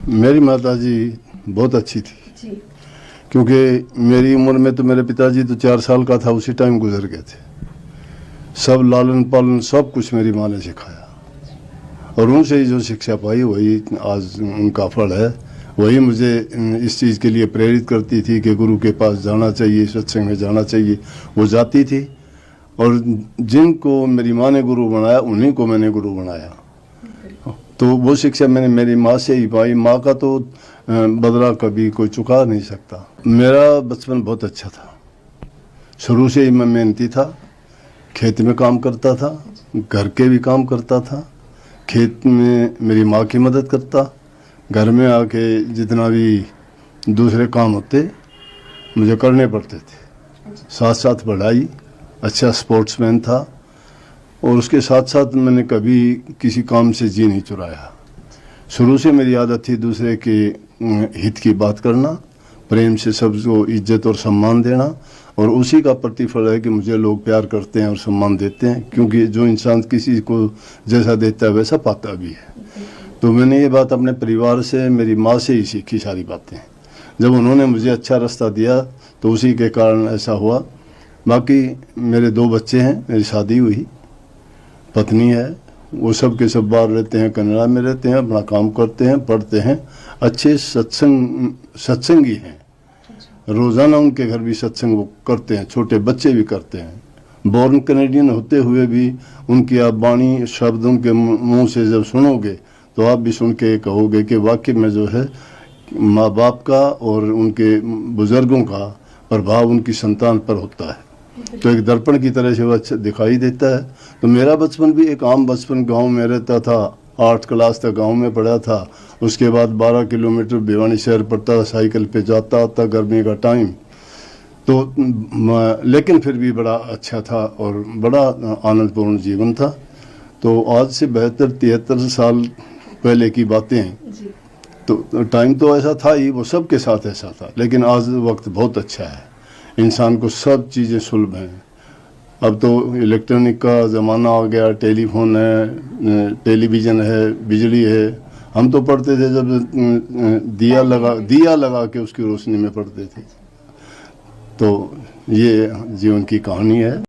मेरी माता जी बहुत अच्छी थी जी। क्योंकि मेरी उम्र में तो मेरे पिताजी तो 4 साल का था, उसी टाइम गुजर गए थे। सब लालन पालन सब कुछ मेरी माँ ने सिखाया और उनसे ही जो शिक्षा पाई वही आज उनका फल है। वही मुझे इस चीज़ के लिए प्रेरित करती थी कि गुरु के पास जाना चाहिए, सत्संग में जाना चाहिए। वो जाती थी और जिनको मेरी माँ ने गुरु बनाया उन्हीं को मैंने गुरु बनाया। तो वो शिक्षा मैंने मेरी माँ से ही पाई। माँ का तो बदला कभी कोई चुका नहीं सकता। मेरा बचपन बहुत अच्छा था। शुरू से ही मैं मेहनती था, खेत में काम करता था, घर के भी काम करता था। खेत में मेरी माँ की मदद करता, घर में आके जितना भी दूसरे काम होते मुझे करने पड़ते थे। साथ साथ पढ़ाई, अच्छा स्पोर्ट्समैन था और उसके साथ साथ मैंने कभी किसी काम से जी नहीं चुराया। शुरू से मेरी आदत थी दूसरे के हित की बात करना, प्रेम से सबको इज्जत और सम्मान देना, और उसी का प्रतिफल है कि मुझे लोग प्यार करते हैं और सम्मान देते हैं, क्योंकि जो इंसान किसी को जैसा देता है वैसा पाता भी है। तो मैंने ये बात अपने परिवार से, मेरी माँ से ही सीखी सारी बातें। जब उन्होंने मुझे अच्छा रास्ता दिया तो उसी के कारण ऐसा हुआ। बाकी मेरे 2 बच्चे हैं, मेरी शादी हुई, पत्नी है, वो सब के सब बाहर रहते हैं, कनाडा में रहते हैं, अपना काम करते हैं, पढ़ते हैं, अच्छे सत्संगी हैं। रोज़ाना उनके घर भी सत्संग वो करते हैं, छोटे बच्चे भी करते हैं। बॉर्न कैनेडियन होते हुए भी उनकी आप वाणी शब्द उनके मुंह से जब सुनोगे तो आप भी सुन के कहोगे कि वाकई में जो है माँ बाप का और उनके बुज़ुर्गों का प्रभाव उनकी संतान पर होता है। तो एक दर्पण की तरह से वो अच्छा दिखाई देता है। तो मेरा बचपन भी एक आम बचपन, गांव में रहता था, 8 क्लास तक गांव में पढ़ा था। उसके बाद 12 किलोमीटर भिवानी शहर पड़ता था, साइकिल पे जाता आता, गर्मी का टाइम। तो लेकिन फिर भी बड़ा अच्छा था और बड़ा आनंदपूर्ण जीवन था। तो आज से 72-73 साल पहले की बातें हैं। तो टाइम तो ऐसा था ही, वो सबके साथ ऐसा था, लेकिन आज वक्त बहुत अच्छा है। इंसान को सब चीज़ें सुलभ हैं। अब तो इलेक्ट्रॉनिक का ज़माना आ गया, टेलीफोन है, टेलीविज़न है, बिजली है। हम तो पढ़ते थे जब दिया लगा के उसकी रोशनी में पढ़ते थे। तो ये जीवन की कहानी है।